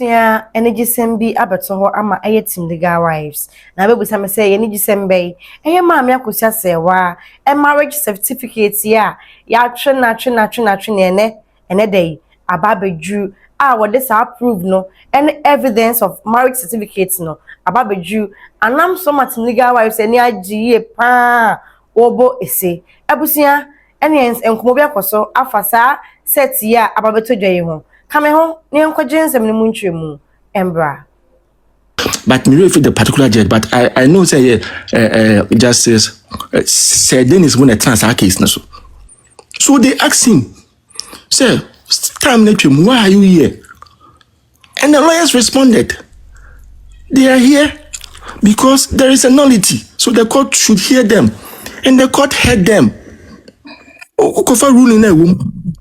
abusua energy sembi abeto ho ama team legal wives na abebusa me say energy sembe maami Akosua Serwaa marriage certificate ya twe na ene dey ababedru what this approve no any evidence of marriage certificate no ababedru anam so much legal wives eni agiye pa obo ese abusua ene enkomo bi akoso afasa set ya ababeto dwaye ho kame ho ne enkoje nsem ne muntremu embra. But me refer the particular judge, but I know say justice said then is when a transfer case so. So they asked him, say, why are you here? And the lawyers responded, they are here because there is a nullity. So the court should hear them. And the court heard them. Okofa ruling a woman.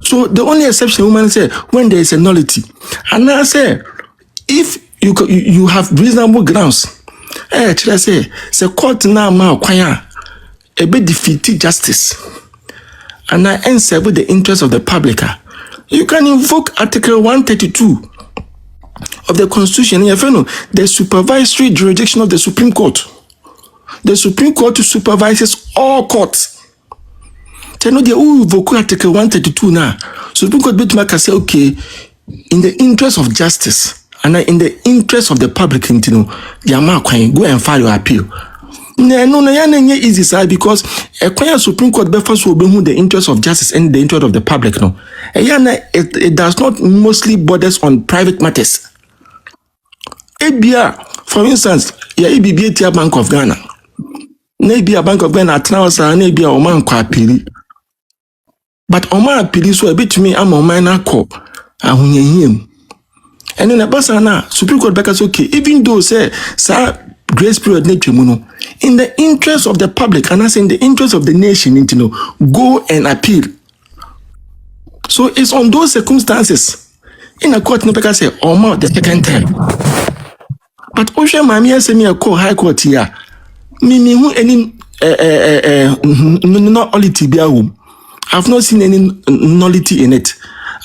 So the only exception woman said when there is a nullity. And I say, if you have reasonable grounds, should I say, the court now a bit defeated justice. And I answer with the interest of the public. You can invoke Article 132 of the Constitution. The supervisory jurisdiction of the Supreme Court. The Supreme Court supervises all courts. They know they invoke Article 132 now. Supreme Court can say, okay, in the interest of justice and in the interest of the public, go and file your appeal. No, easy side because a Supreme Court first will be the interest of justice and the interest of the public. No, it does not mostly borders on private matters. ABR, for instance, ABBA Bank of Ghana. Maybe a Bank of Ghana transfer and maybe a Oman Kwapiri. But Oman Piri so a bit to me, I'm a minor cop. And then a Basana, Supreme Court back as okay, even though say, sir, grace period nature in the interest of the public and I say in the interest of the nation, go and appeal. So it's on those circumstances in a court, no say Oma the second time. But Osha Mamia send me a call high court here. Me who any nullity be a room. I've not seen any nullity in it.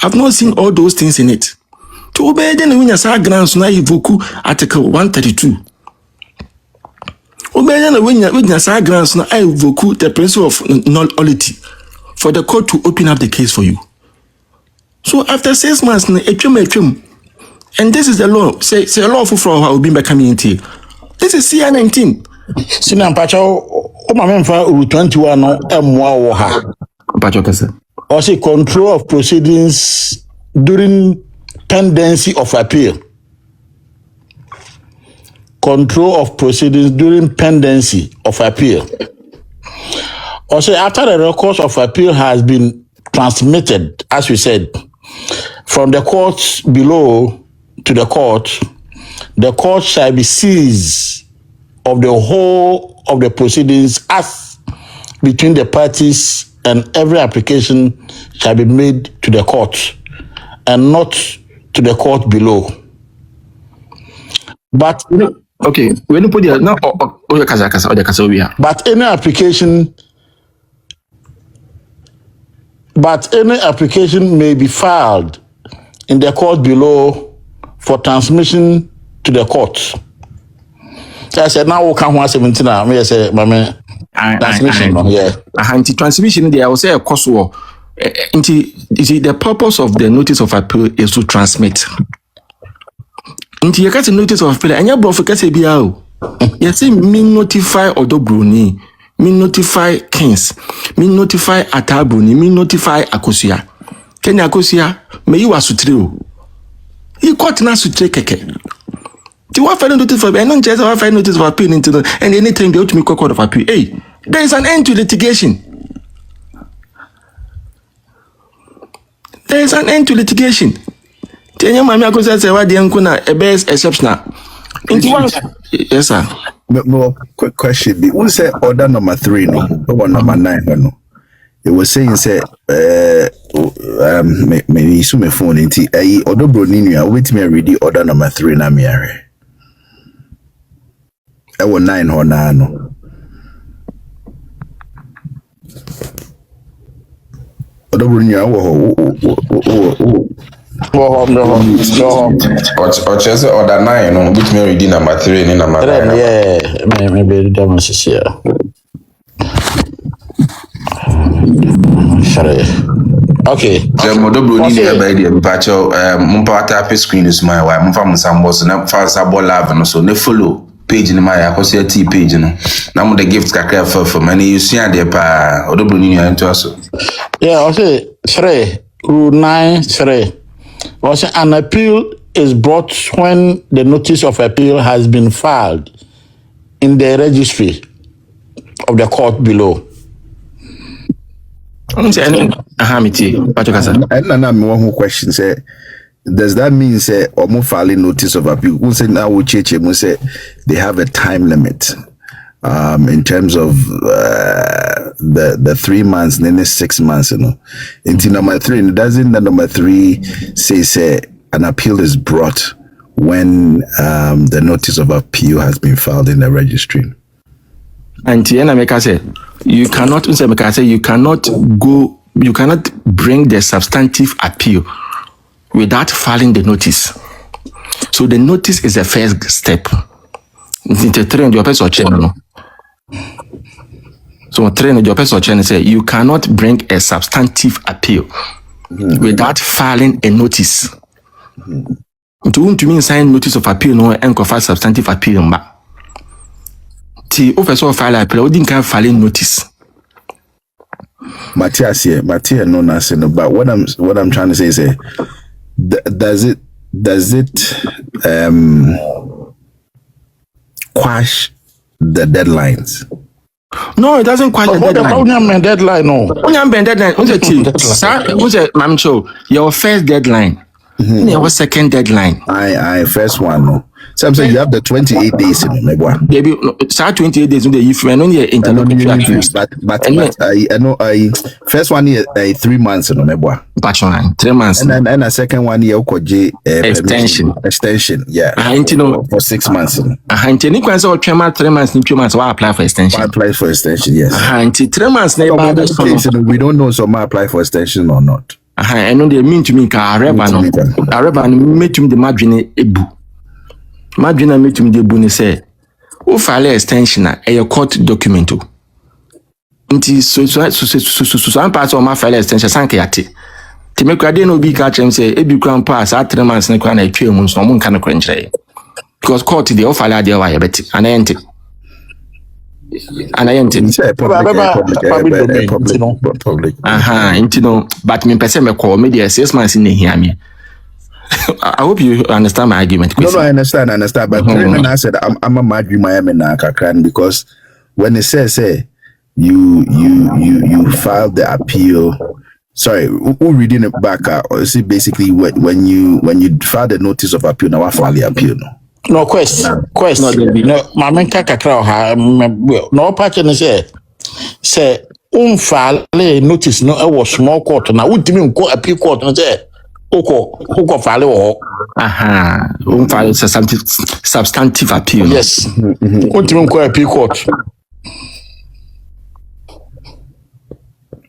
I've not seen all those things in it. To obey then when you say grants now evoke Article 132. Obey then when you say grants now I evoke the principle of nullity for the court to open up the case for you. So after 6 months, and this is the law. Say a law for how be coming into. This is CR19. Sinan Pacho, o ma memfa 21 no emwa wo ha. Pacho kase. Also control of proceedings during pendency of appeal. Control of proceedings during pendency of appeal. Also, after the record of appeal has been transmitted, as we said, from the courts below to the court shall be seized of the whole of the proceedings as between the parties, and every application shall be made to the court and not to the court below. But okay, when you put the no, but any application may be filed in the court below for transmission to the court. I said now we can 17. I say, mama, transmission. Yeah. Anti-transmission. There, I will say Akosua. The purpose of the notice of appeal is to transmit. Until you get a notice of appeal, and your brother can say, you say me notify Odobruni, me notify Kings, me notify Atabruni, me notify Akosua. Kenya Akosua, me you are sutrio. You got na sutre keke. Do you want to notice for and not just have a notice of appeal into the and anything they ought to make a court of appeal? Hey, there is an end to litigation. There is an end to litigation. Tell your mammy Akosua say what the uncle a best exceptional. Yes, sir. More quick question. Who say order number 3 no? Or number 9 no? It was saying say me use my phone into order Bruninu. Wait me read order number 3 na me are. I was 9 or 9. Order Bruninu. Or just order 9, no, which may read number 3 and number 9. Yeah, maybe demonstration here. Okay. So Modobo ni by the patcho Mumpata screen is my wife. Mufam na Sabo Lave no so ne follow page in my Akosua T page no. Now the gift kakra for many you see there pa Odobo ni into us. Yeah, okay. 3 rule 9:3. Also, an appeal is brought when the notice of appeal has been filed in the registry of the court below. And one question say, does that mean say or filing notice of appeal? Who say now say they have a time limit in terms of the 3 months and then the 6 months, you know. Into number 3, doesn't the number 3 say an appeal is brought when the notice of appeal has been filed in the registry? And Tiana Meka say you cannot bring the substantive appeal without filing the notice. So the notice is the first step. So train your person say you cannot bring a substantive appeal without filing a notice. To mean sign notice of appeal no and file substantive appeal back. The officer file appeal didn't file notice. Matthias no nothing, but what I'm trying to say is does it quash the deadlines? No, it doesn't quash the deadline. Deadline, no. Your first deadline. Your second deadline. I first one no. So I'm saying you have the 28 days in Megwa. Maybe start 28 days if you are not here interlocutory. But I know first one here 3 months in Megwa. Batch 3 months. And a second one here extension. Yeah. For 6 months. Any question or 3 months, 2 months, why apply for extension? I apply for extension, yes. 3 months we don't know so I apply for extension or not. I know they mean to me Areba made to the margin ebu. Margin made to me the buni say, who file extension a court document. Inti so some parts of my file extension sankeyati. To make a no be catch and say, Ebu crown pass at 3 months and a few months, no one can crunch. Because court the offer la dear wire bet and I enter. And I enter. Public. But me person me call media 6 months in here me. I hope you understand my argument. No, I understand. But I said I'm a mad Miami na kakran because when it says you filed the appeal. Sorry, who reading it back? Or see basically when you file the notice of appeal, now I file the appeal. No question. No, my main kakra no patch say file notice no it was small court now. What do you mean go appeal court and say who file file substantive appeal. Yes. What do you mean go appeal court?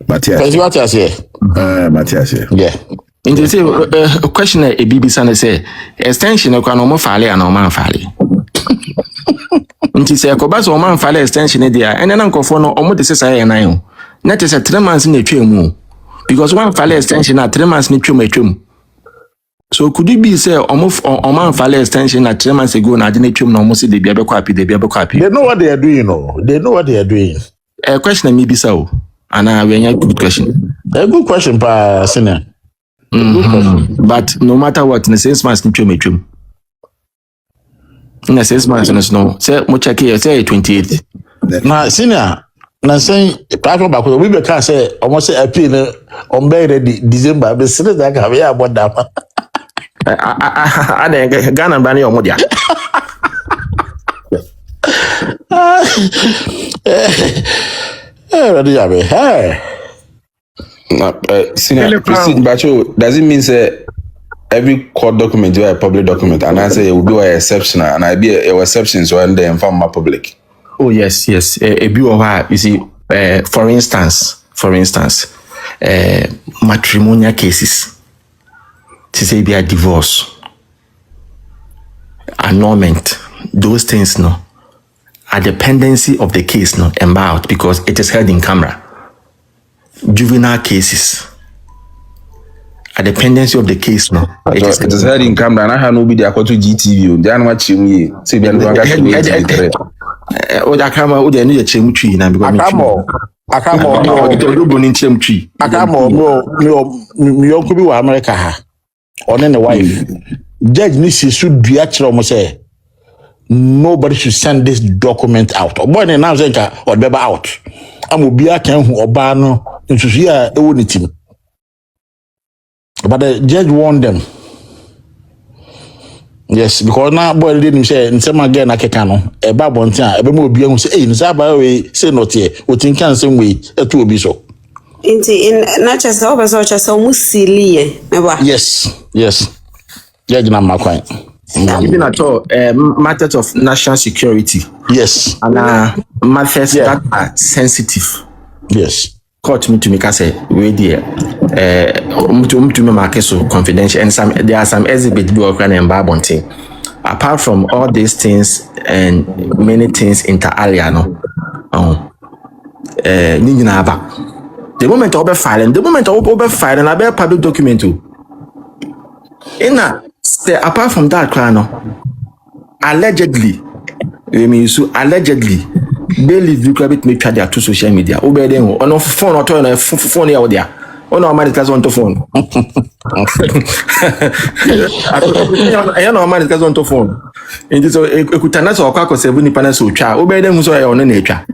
Matthias here. Yeah. In the a question a BBC say extension no can no file and no man file. Nti say ko ba so man file extension there and then nkofo no omo de say na yo. Net is 3 months na twemu because one file extension na 3 months na twemu. So could it be say omo man file extension na 3 months ago na de na twemu na omo say de bia be kwa api. They know what they are doing, no. They know what they are doing. A question me bisa o. And we have good question. A good question, pa senior. But no matter what, in the 6 months, in the 6 months, no. Say, mo check here, say 28. Now, senior, now saying, platform back, we can say almost a pin on Bay December, but still that have ya about that. I didn't Ghana Banny or Modia. Hey. Senior, does it mean say every court document is a public document and I say it will be an exception and I be a exceptions when they inform my public? Oh yes. A view of her, you see, for instance, matrimonial cases. to say be a divorce, annulment, those things no, a dependency of the case no, embarked because it is held in camera. Juvenile cases, a dependency of the case no. It is heard in camera, and I have no be there to GTV. They are not watching me. See, they are not watching me. Oh, that camera, oh, they need a chim tree now because Akamo, me uncle be America ha. On the wife. Judge Nisi should be actually say nobody should send this document out. Or boy, now Zenka or Beba out. I will be a can who Obano into here a unit team. But the judge warned them. Yes, because now boy didn't say in some again I can a babon time, a bemo be able to say, in Zaba say not here, what in can same way, a two be so. In not just over such as almost silly. Yes. Judge Namaquine. Even at all, matters of national security. Yes. And matters that are sensitive. Yes. Court me to make us say, wait there. To make so confidential, and there are some exhibit work and barbonting. Apart from all these things and many things inter alia no. The moment I be filing, I be public document too. Apart from that, allegedly, Bailey Vicrabit may try their two social media. Obey them on a phone or turn a phone out there. Oh no, man, it has on the phone. I know man, it has on the phone. In this, a kutanas or Kako 70 panels or child. Obey them who's on nature.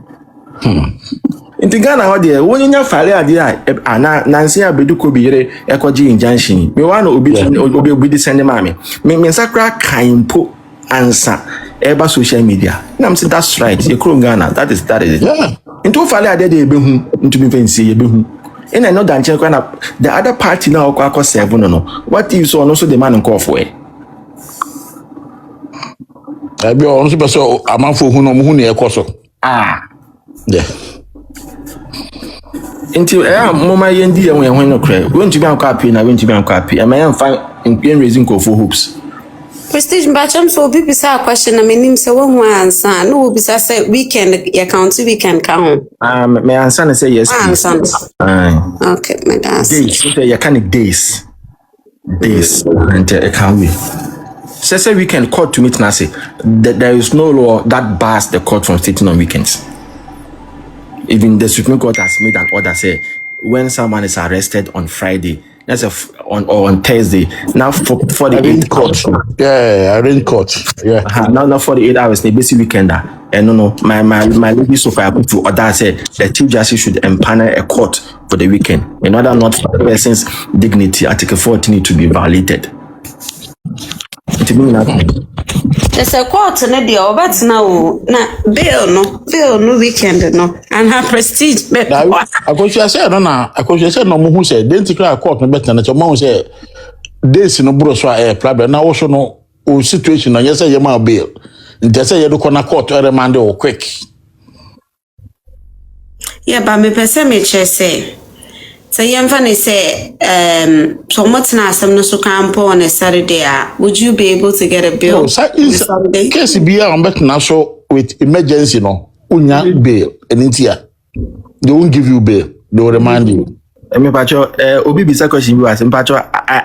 In the Ghana, dear, when you file idea, Nancy Abedu could be a Koji injunction. Me one will be the sending mammy. Me sacra kind put answer. Eba social media. I'm saying that's right. You crow Ghana. That is it. Yeah. Into fale ade de ebehu into me fancy ebehu. And I know that the other party now kwa 7 no. What you saw also the man call for it. I be on super so a man for who no mu ne ekoso. Yeah. Until mama yendi e when no cry. Won't you be happy na won't you be happy. Am I fine in raising for hopes. Prestige Bacham so be a question. I mean, so one son, no, be say weekend, your county weekend count. My answer say yes. Okay, my dad. Days, you can days, and it can be. Say weekend court to meet Nasi. There is no law that bars the court from sitting on weekends. Even the Supreme Court has made an order say when someone is arrested on Friday. That's on Thursday. Now for the 8 hours. Yeah, arrange court. Yeah. Now 48 hours. They basically weekend. And no. My lady so far put to order said the Chief Justice should empanel a court for the weekend in order not for the person's dignity. Article 14 to be violated. There's a court in the over now. Bail no weekend no. And her prestige. Akosua say no na. Akosua say no mu say dey declare court no better na choma say days no bro so problem na wo so no o situation na yes say ma bail. Nti say you do corner court remand o quick. Yeah, but me person me say. So Yamfani say so much na some no so campo on a Saturday. Would you be able to get a bill? No, Saturday. Case be on bet na so with emergency no. Unya bail and intia. They won't give you bail. They will remind you. Obi bisa question you ask.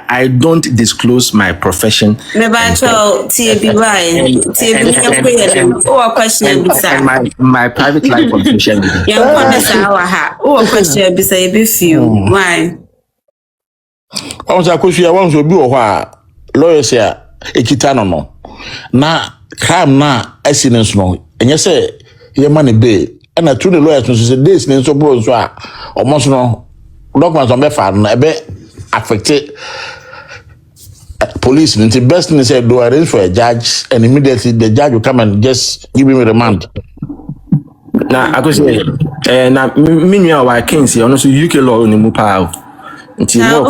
I don't disclose my profession. Me bacho TBY. Oh question bisa. My private life on social media. Yeah, one ha. Oh question bisa e be few. Why? Once Akosua once obi wo ho lawyers ya ekita no. Na crime na accident no. Enye say ye man bail. And I told the lawyers to say this name so bro so almost no documents on befa ebe affected police. The best thing said do arrange for a judge and immediately the judge will come and just give him a remand. Now I go say na me our Kings on so UK law on mu pa until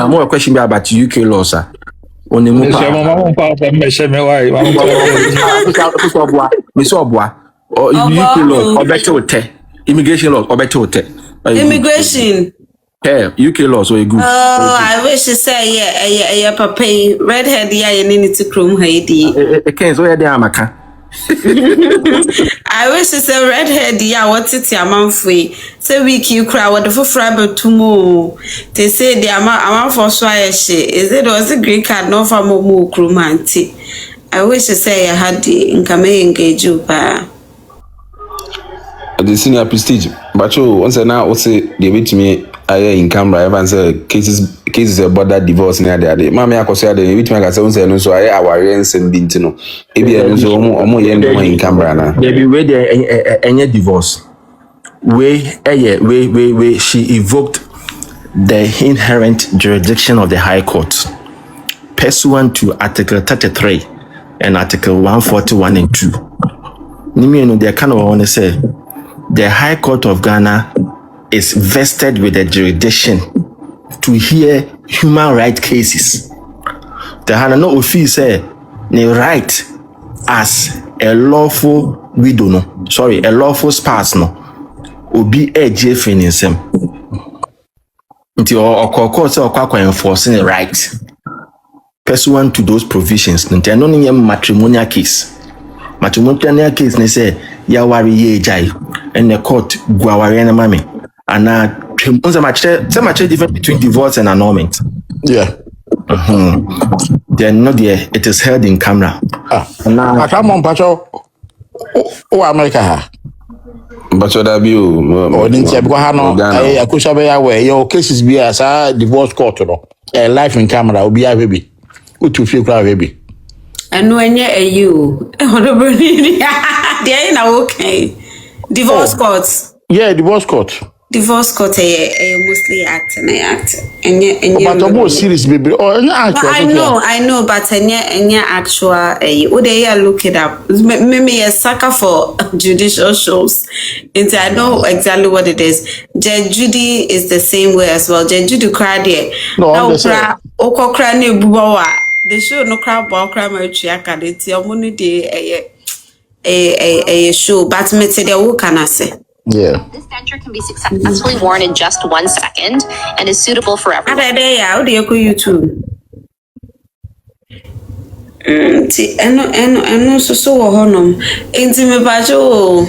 more question be about UK law sir on mu pa me so oboa or UK law or better immigration law or better immigration. Hey, UK law so good. Oh, I wish you say yeah, papa redhead yeah you need to chrome haidi. Ken so ya dey amaka. I wish you say redhead yeah what it amanfo. Say week you cry what the for tumo. They say the amount for so is it was a green card no for mo chrome auntie. I wish you say I had the income engage you pa. The senior prestige but you once now say they wait me in camera even say cases about that divorce near there mama Akosua dey wait me say once no so aye aware nsem bi ntino e bi no so omo ye no in camera na They be where any divorce we she evoked the inherent jurisdiction of the High Court pursuant to Article 33 and Article 141 and 2. Nimino they kind of want to say the High Court of Ghana is vested with the jurisdiction to hear human rights cases. The Hana no office say the right as a lawful widow a lawful spouse obi eje finisem. Nti okoko say okwa enforcing the right pursuant to those provisions. Nti no nye matrimonial case. Matrimonial case ne say ya wari ye jai and the court guawari na mami and say much difference between divorce and annulment. Yeah. Then not there, it is held in camera. Now I come on pacho America ha. but so that be Or didn't say because no Akosua be aware your cases be as a divorce court no. Life in camera will be a baby. Utu feel cry baby. And when you they're okay. Divorce courts. Yeah, divorce court. Divorce court mostly act. And But the more serious baby or actual. I know, but any actual would they look it up. Maybe a sucker for judicial shows. And I know exactly what it is. Judge Judy is the same way as well. Judge Judy cried here. No, the show no crowd ball crime triaka it's your money day a show but me say the what can I say. Yeah. This denture can be successfully worn in just 1 second and is suitable for everyone. How do you go YouTube? And so honum. Enti me bajo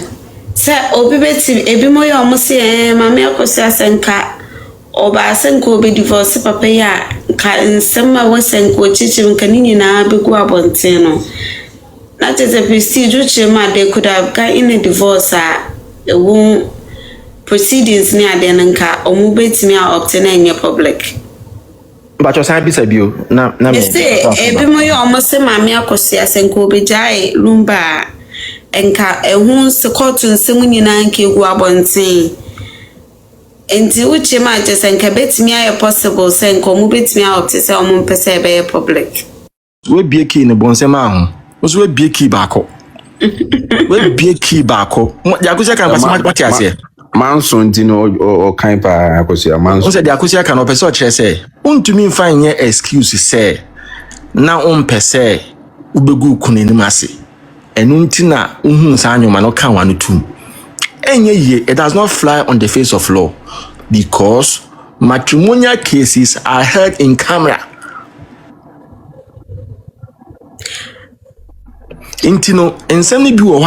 say obi beti ebi mo ya omo say mama Akosua senka oba senka obi divorce papa ya ka nsema wo senka chichim kanini na begu abonten no. That is a prestige which they could have gotten a divorce proceedings near the Nanka or move it me out obtaining your public. But your side is a view. Na say every moy almost say Mammy Akosua senko be jai lumba enka a wounds to court and singing nanke guabontin. And the which you might just encabet me a possible senko move it me out to say on per public. We be a key in the bonsema. Was we be a key back up. We be a key back up. Yakuza can what you say. Manson Dino or Kaipa Akosua Manson. Said the Akosua can open such as say. To me find your excuse say. Now per se ubegu kuninimasi. And untina sanyo mano kan one two. And ye it does not fly on the face of law because matrimonial cases are heard in camera. Intino and suddenly do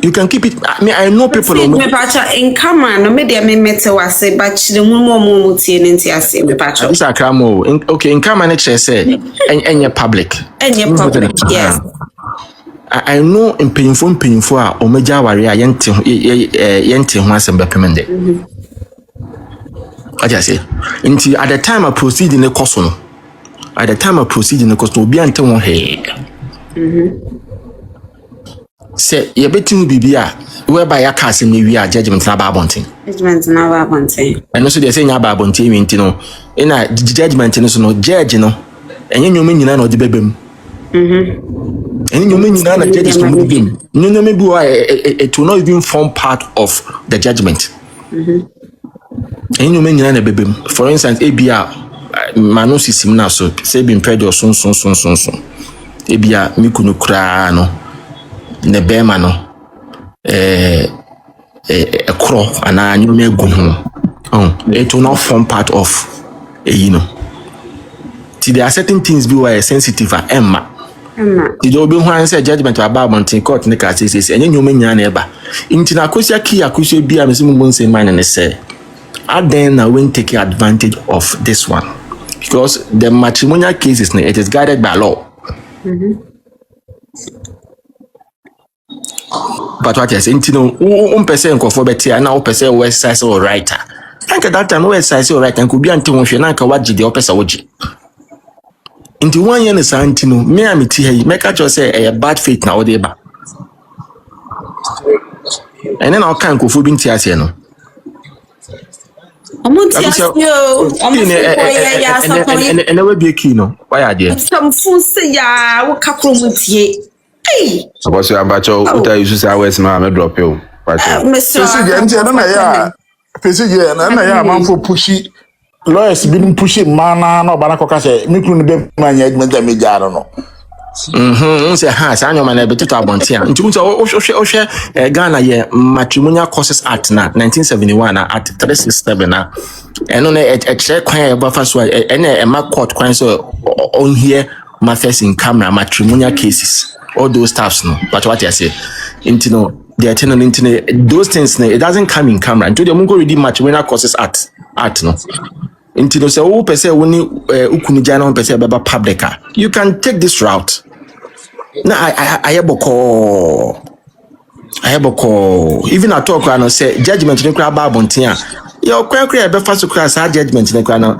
you can keep it. I know people in camera no media me mete wase but the mumu tie nti ase me pacho. This are cramo. Okay, in camera next say and your public. And your public, yes. I know in painful omeja warrior yente ho asem bepemende. I just say until at the time I proceed in the course no. At the time I proceed in the course obi ante won he. Say ye betim bibia whereby ya case me wi a judgment na ba bonten. Judgment na ba bonten. And also they say nya ba bonten wi ntino. Na judgment no so no judge no enye nyome nyina na odi bebem. Enye nyome nyina na judge so mo bibem. Nyome bi wa it will not even form part of the judgment. Enye nyome nyina na bebem. For instance ebia manu sisim na so say be impede so. Ebia mikunu kra no ne bema no kro ana nyume gu ho It will not form part of you know. See, there are certain things be were sensitive for Emma. Did you be one say judgment about mountain court in the cases and you mean your neighbor? Into Akosua key Akosua be a Missing say man and say. I then I won't take advantage of this one because the matrimonial cases it is guided by law. But what is into no person for better and now person west side or writer. Think at that time west side or writer and could be until one shanaka what the opposite woji. Into 1 year is antino, me I meet here, make a choice a bad faith now, deba. And then I'll can't go for being tiasiano. And never be a kino. Why are you? some fun say ya what caprumuntie. Hey, Akosua Bacho, uta you say West man me drop you. Mr. Man for pushy lawyers been pushing mana no banako say me kunu be man judgment me jaro no. Say has annual man able to abontia. Into Ghana ye matrimonial causes act na 1971 at 367 na. And on a check kwan buffer so and a court kwan so on here matters in camera matrimonial cases. All those stuffs no. But what I say, into no the attendant internet those things it doesn't come in camera. Until the mungo ready matrimonial causes art no. Into say oh person when ukunijana on person baba publica. You can take this route. Now I have even I talk and say judgment in crab bontia. Your cranky be fast to cross our judgment in the crano.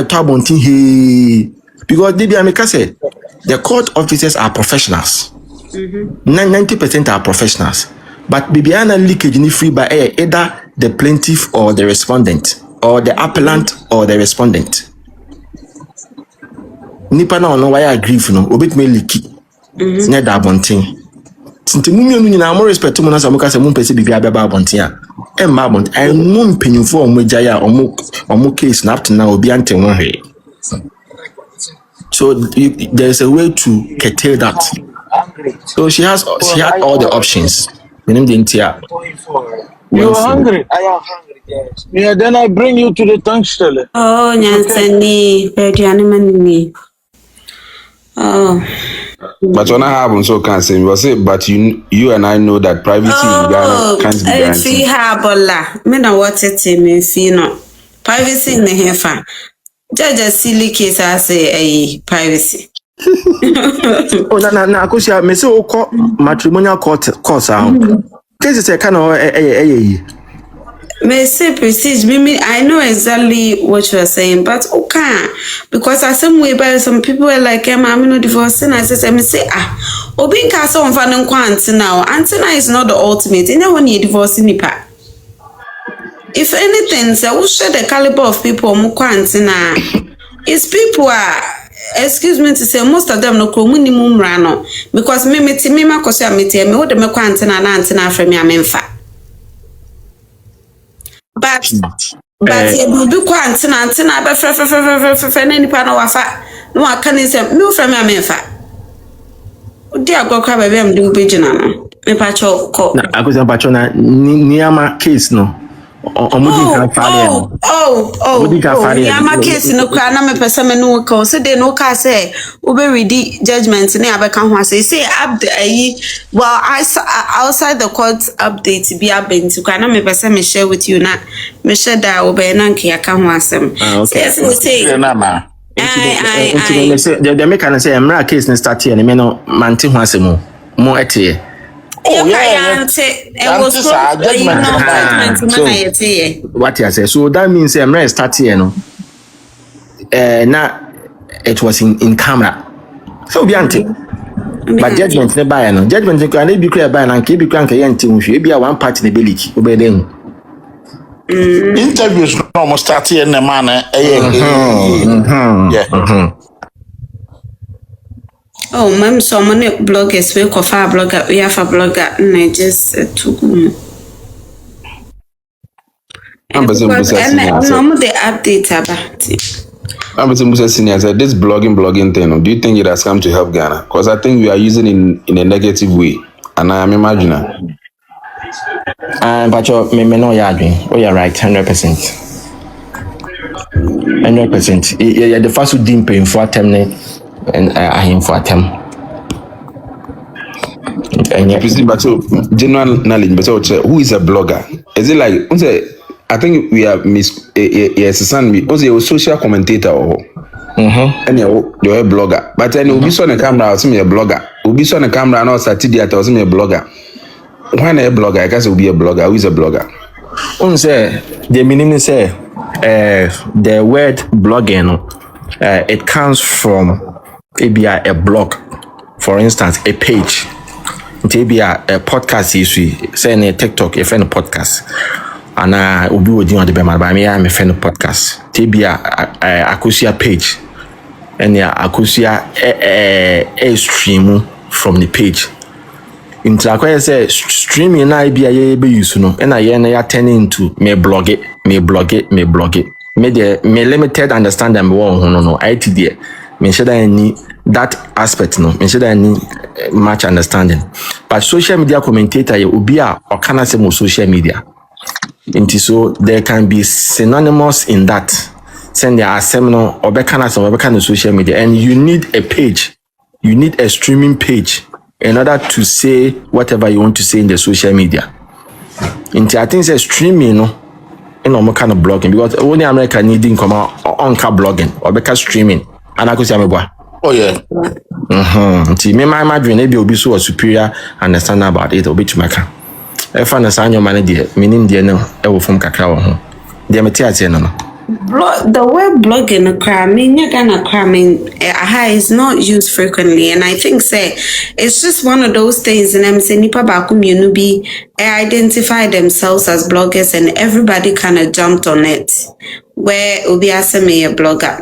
Tabontin he because DB said the court officers are professionals. 90% are professionals. But Bibiana leakage is free by either the plaintiff or the respondent, or the appellant or the respondent. Nipa na ono why agree for no obit me leaky. Near that bonting. Since mummy na more respect to mo na samuka se mum pese bibia beba bonting a. Emma bont I mum penyufo omujaya omo case na up to now obi ante won he. So there's a way to curtail that. So she had all the options. You are hungry? I am hungry, yes. Yeah, then I bring you to the tungsten. Oh, Nyansani, Berdianimani. Oh. But when I happen so can't say but you and I know that privacy in Ghana can't be guaranteed. Fee habola. Me na what it me fee no. Privacy in the hefa. Judge a silly case I say privacy. Oh na Akosua me say oko matrimonial course out. Case say kind of me say prestige me I know exactly what you are saying but okay because I some way by some people are like I'm no divorcing I say obi nka say on fa no kwante now antina is not the ultimate and when you divorce nipa if anything say we share the caliber of people mo kwante na is people are excuse me to say most of them no ko minimum rano because me Akosua me wo de me kwante na antina afre me amemfa but you be quite antina be fe nipa no wafa no aka ni say me ofra me amemfa odi agokwa ba be do be gina no me pa cho ko na Akosua pa cho na niama case no omudi ka fare niama case no kwa na me pese me no ka so de no ka say we be ready judgment ni abeka ho say well outside the court update be abent kwa na me pese me share with you na me share da we be na nke aka ho asem say na ma the make can say emra case ni start here me no mante ho asem mo etie oh yeah it was judgment what you say so that means emra start here no na it was in camera so be ante but judgment ne buy no judgment ne kwa na bi kra buy na nke bi kra nke ye ante nhwe bi a one party ne beliki obeden interviews no almost start here na man oh ma'am so many bloggers we cover blogger we have a blogger and just took and the update about it. I'm Senior said this blogging thing. Do you think it has come to help Ghana? Because I think we are using it in a negative way, and I am imagining. But you may know you're right, 100%. 100%. Yeah, the first would dim paying for attempt and I him for attempt. And yeah, But so general knowledge, but so who is a blogger? Is it like I think we are yes, son me. Was a social commentator or and you're a blogger. But then you'll be on the camera, I'll see me a blogger. Will be on the camera and I'll start to I'll see me a blogger. When a blogger, I guess it will be a blogger. Who is a blogger? say the meaning say the word blogging it comes from maybe a blog, for instance, a page. Maybe a podcast is say a TikTok, a friend podcast. And I will be with you on the Bema, but I'm a friend of podcast. Maybe a Akosua page. And yeah, Akosua a stream from the page. Into I say streaming I be a use no, and I turning into me blog it. Me limited understanding no. I there. Me should I need that aspect no. Me should I need much understanding. But social media commentator you will be or can I say more social media. Into so there can be synonymous in that. Send there are seminar or kind of social media, and you need a page. You need a streaming page in order to say whatever you want to say in the social media. Into I think say streaming no. No kind of blogging because only America needing come out on car blogging or because streaming and I could say Oh yeah. See me my dream maybe will be so superior understand about it or bit to my car. If I understand your money there, meaning there no ever from cacao home. There material no. The word blogging is not used frequently, and I think it's just one of those things. And I'm saying nipa bakum be identify themselves as bloggers, and everybody kind of jumped on it. Where Ubi asked me a blogger,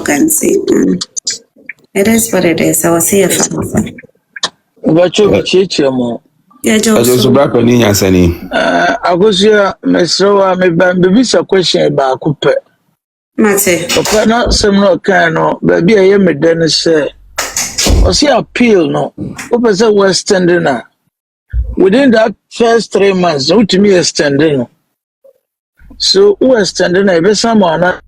and say it is what it is. I was here for. But you Yeah, Just back on in Yansani. Akosua, Serwaa, maybe a question about Cooper. Mate. Papa, not some no kind of baby. I am a Dennis. Or see appeal no. Cooper said we're standing now. Within that first 3 months, no to me is standing. So who is standing? I bet someone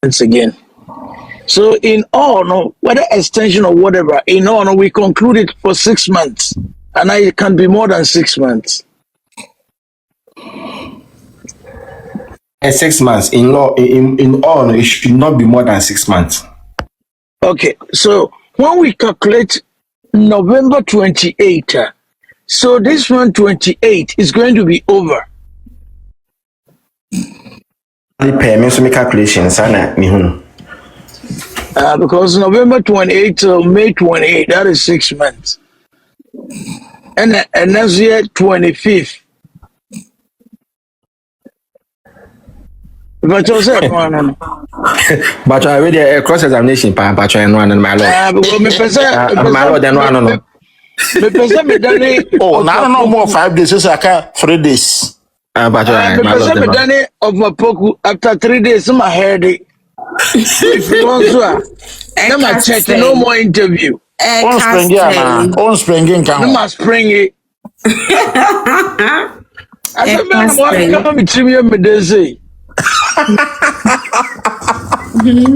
once again. So in all, no, whether extension or whatever, in all, no, we conclude it for 6 months. And it can be more than 6 months. 6 months in law in all it should not be more than 6 months. Okay, so when we calculate November 28, so this one 28 is going to be over. The payment so make calculations and Because November 28 to May 28, that is 6 months. And next year 25th. But you said no. But I already a cross examination but I know and my lord. Because me My lord then no. Me pesa me dane. Oh, now no more 5 days. So I can 3 days. But Me pesa me dane of my poku after 3 days. My head. If you want to, I'm check no more interview. On spring in No more spring it. I said, man, I'm coming to me say.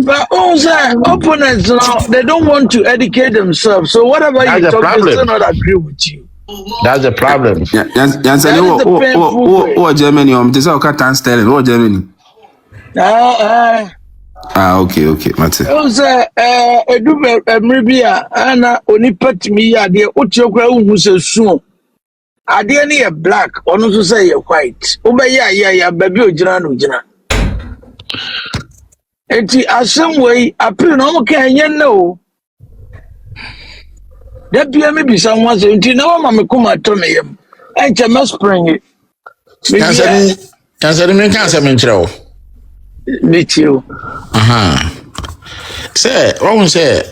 But also, opponents now, they don't want to educate themselves. So whatever That's you the talk, they problem. still not agree with you. That's the problem. Yansani, what Germany? This is Tan Sterling. What Germany? Okay, Mate. Also, do maybe Anna only put me idea. What your girl who says soon. I didn't hear black, or not to say you're white. Oh, yeah, baby, Ujana. And some way, I put no can you know. That be maybe someone saying, you know, Mamma Kuma told me, and you must bring it. Cancer me intro. Meet you. Say, Rowan say,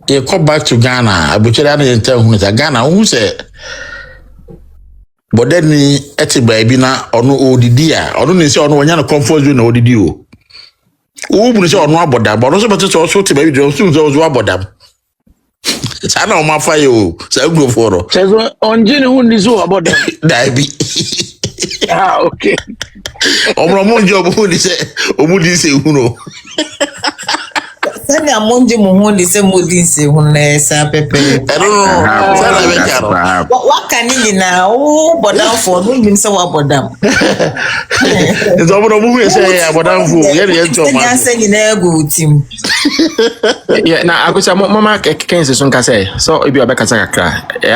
you come back to Ghana. I butchered and tell who is a Ghana. Who said, but then me at a baby now or no ODD, or don't say on one comfort you know ODD. Who will say on one about that, but also but it's also to baby Johnson those who about them. I know my fire, so go for Says on Jenny who is about them. Diaby. Okay. Omo job who say omudi say who no. Sani amonje muhu di se modi se hunne sa pepe. I don't know. Sana be karo. What can you now? Oh, bodam for no mean say what bodam. It's omo mu say abodam fu. Ye dey talk man. Sani say you na go team. Yeah, na Akosua mama Kens so nka say. So e be obekasa kakra.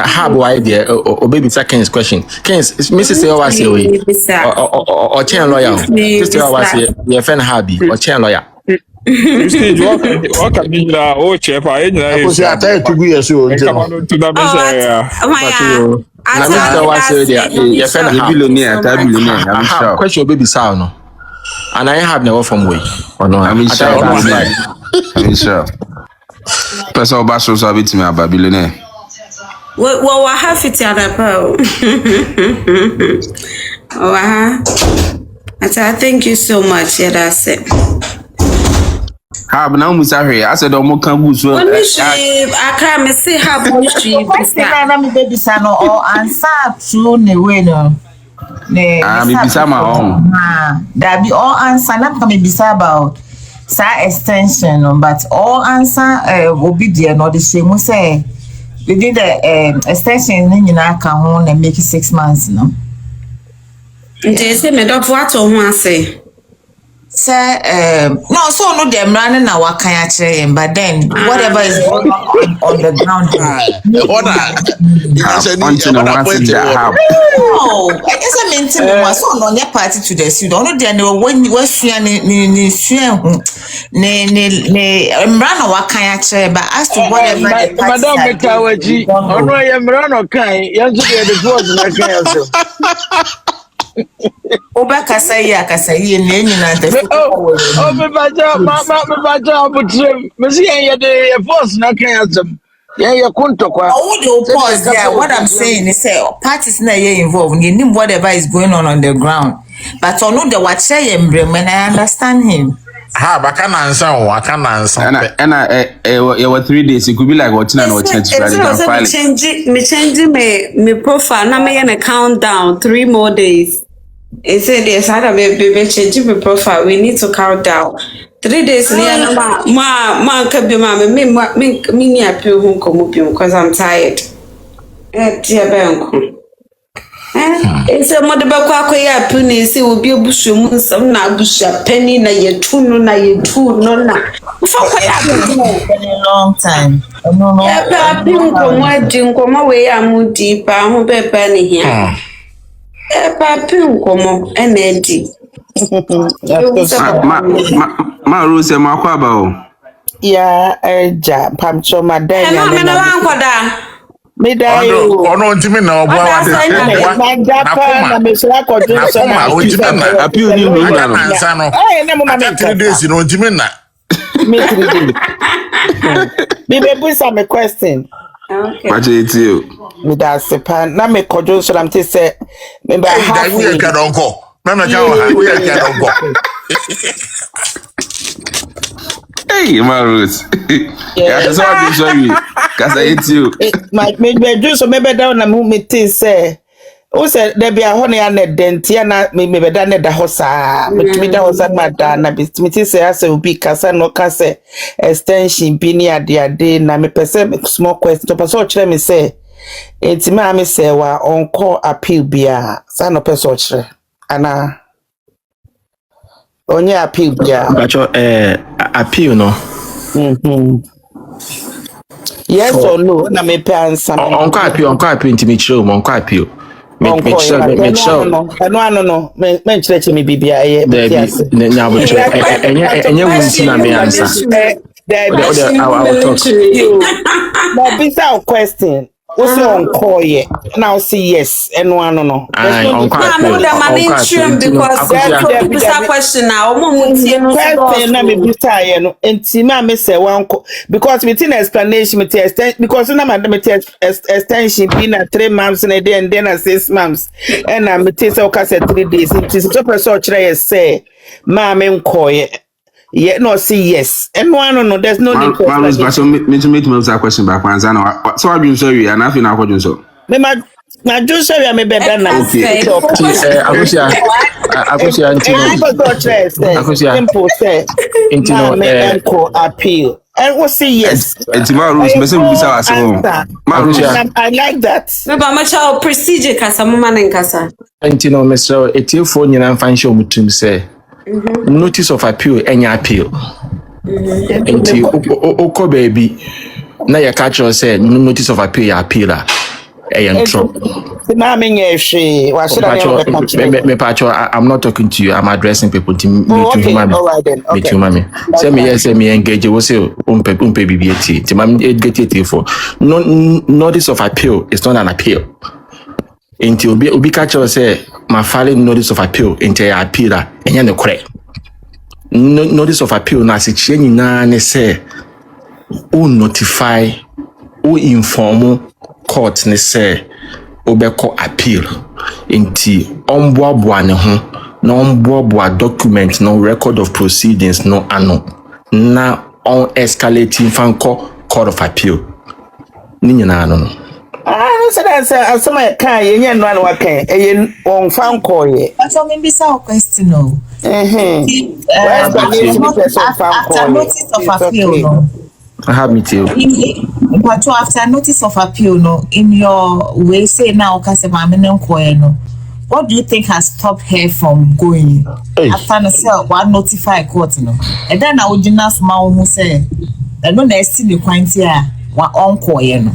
How boy idea baby say Kens question. Kens Mrs. Serwaa say we. O chain lawyer. Mrs. Serwaa say your friend Habi or chain lawyer. Stage what can be la o chef I Because I tell you to be so. come on to the message. Na Mrs. Serwaa say your friend Habi. Billionaire. I'm sure. Question baby say no. And I have never from way or no. I'm sure. Person oba so bit me about billionaire. Well, I have it at a bow. I thank you so much. Yeah, that's it. How now Musa here? I said omo kan go so. Let me shave. I can't say how much shave. Na me baby sa no or answer true ne way no. Ne. Me bisa ma on. That be all answer na come bisa about sa extension no, but all answer obi there no the same say within the extension ni nyina ka ho na make 6 months no. Nje say me do what o ho ase. Say no so no dem running na wakan ya kire but then whatever is going on the ground no I guess I mean so no nya party to the suit no there no when sua ni sua hu ne mra na wakan ya kire but as to whatever the party madam mekawaji ono ye mra no kan yanzu the board na kan yaso Oba kasai ne nyina te me baja butrem me see ye the force na kan yaso ye kunto kwa pause there. What I'm saying is parties na ye involved you know whatever is going on the ground but ono the what say embrem and I understand him. Ha baka na nsa o aka na nsa You were 3 days. It could be like what na change me profile na me na countdown 3 more days. It said yes, I have be change my profile. We need to count down 3 days. Ma can be me ni appeal home come because I'm tired. Dear Banko. It's a mother bakwa ya puni si obi obusu mu nsam na abusha penny na yetunu na yetu no na for a long time no pa pinko we amudi pa ho beba ne hia pa pinko enedi ma Rose ma kwa ba o ya eja pamcho madanya na me na wankoda ono ntimi na obo awade na mesra ko Johnson na appeal ni no na nsa no na mo ma 3 days no ntimi na me 3 days be put some question okay what it you me da sepa na me ko Johnson am te say me ba half we ka donko me ka we ka donko hey Marus yeah so I be sorry cuz I hate you me do so me be down na me te say o say there be a honey and dentia na me be da na da hosa me da hosa ma da na be me te say ase obi kasa no kasa extension bi ni ade na me pese small question to person kire me say enti me say wa onko appeal bia sa no person kire ana onye appeal bia Bacho appeal no. Yes or no na me pe answer Onko appeal intimate show onko appeal. Me show no me chire me bibia ye nya bo che enye wunti na me answer. I will talk. Now bisa question we say onko ye now say yes eno ano no because question now question na me bisa ye no enti ma me say wanko because me tin explanation me extension because na madam me extension be na 3 months na day and then 6 months and na me say o say 3 days enti so person kire say ma me nko ye yeah, no, see, yes. And no, there's no need for that. So, me to a question back once. I know. So, I've been sorry, and I feel now what you so. Na do say we me better na. Okay. Akosua Simple say. Intino Enko appeal. And we say yes. Intima rules, me say we bisa asemo. I like that. Me ba ma cha procedure kasa mo man nkasa. Intino Mr. Etiefo nyina fan show mutum say. Notice of appeal any appeal. Inti oko baby. Na ya catch us say notice of appeal ya appealer. I'm not talking to you. I'm addressing people. Okay. All right then. Okay. Say me yes, say me engage. We say umpe BBT. Timam get it for. Notice of appeal is not an appeal. Until Obi catch us say my filing notice of appeal into your appealer and you're correct. Notice of appeal na si change na ne say who notify who inform court ne say obeko appeal inti omboaboa ne ho na omboaboa document no record of proceedings no ano na on escalating fanko court of appeal ni nyina no no say that some kan ye no an wa kan e on fanko ye so me bisa o question no after notice of appeal no I have me too. But after notice of appeal, no, in your way, say now, because no, what do you think has stopped her from going? Hey. After the sale, one notify court, no, and then I would just who say, I don't know, still the quantity, one uncle, no.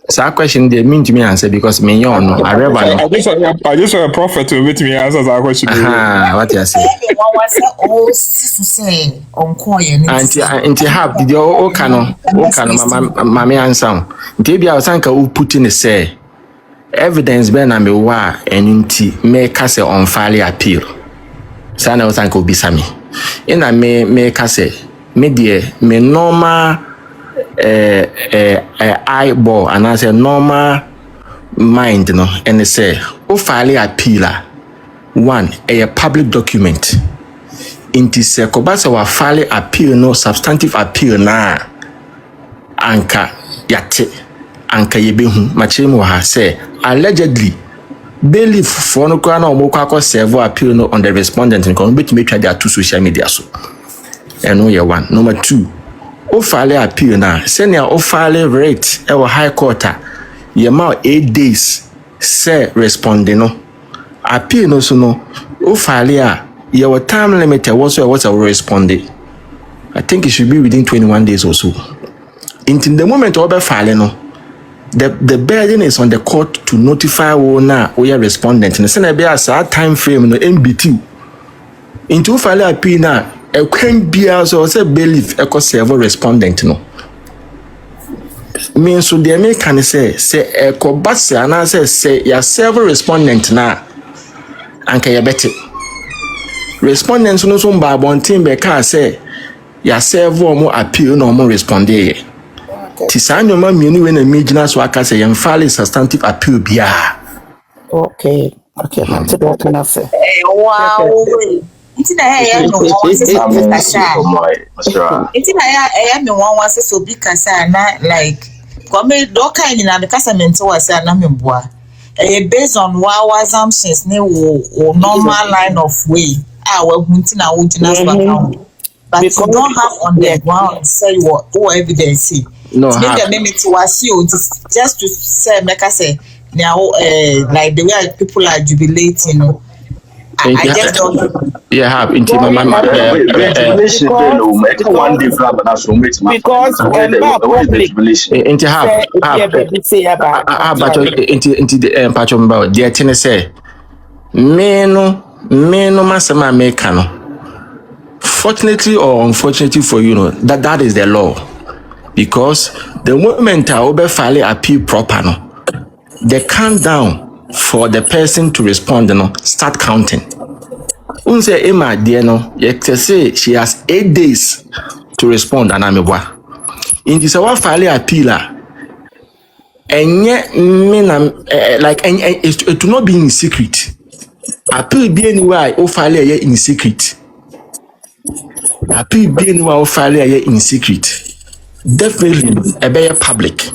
So that question they mean to me answer because me you know I just saw a prophet to meet me answer that question. What you say? Auntie have did you cano mama answer. Maybe I was thinking who put in the say evidence be na me wa enti me kase on file appeal. So na was thinking obi sami. Ina me kase me die me normal eyeball and I say normal mind no and they say o file appeal one a public document inti se kobasa wa file appeal no substantive appeal na anka yate anka yebehu machemu ha say allegedly bailiff for no kwa na omokwa serve appeal no on the respondent nko betime twa their two social media so eno ye one. Number two, o file appeal na senior o file rate e high court ye ma 8 days say responding no appeal no so no o file your time limit was responding. I think it should be within 21 days or so. In the moment over file no the burden is on the court to notify owner or your respondent and send a time frame no MBT into file appeal na a can be also say bailiff echo server respondent no means so the American say echo base and say your server respondent na anka ya beti respondents no so mba bontin be ka say ya server mo appeal no mo respondé ti sanyo ma mienu we na mijina so aka say yan file substantive appeal bia okay that's what can I say wow It's na ya no one say so big kasa. It's na ya me one say so big kasa na like come do kind na me kasa mento wase na me boa. Based on our assumptions ne wo normal line of way. We hunti na wo gina so account. But because you don't have on the ground say what evidence. No, make the name to was you just to say make us say now like the way people are jubilating, you know. I just don't have into my mama because into have but into the patch about the thing say me no masama make no. Fortunately or unfortunately for you know that is the law because the moment I over file appeal proper no the countdown for the person to respond start counting. Unse Emma dear no say she has 8 days to respond and amebwa. In this our file appeal like it will not be in secret. Appeal be anywhere o file in secret. Appeal be anywhere o file in secret. Definitely a better public.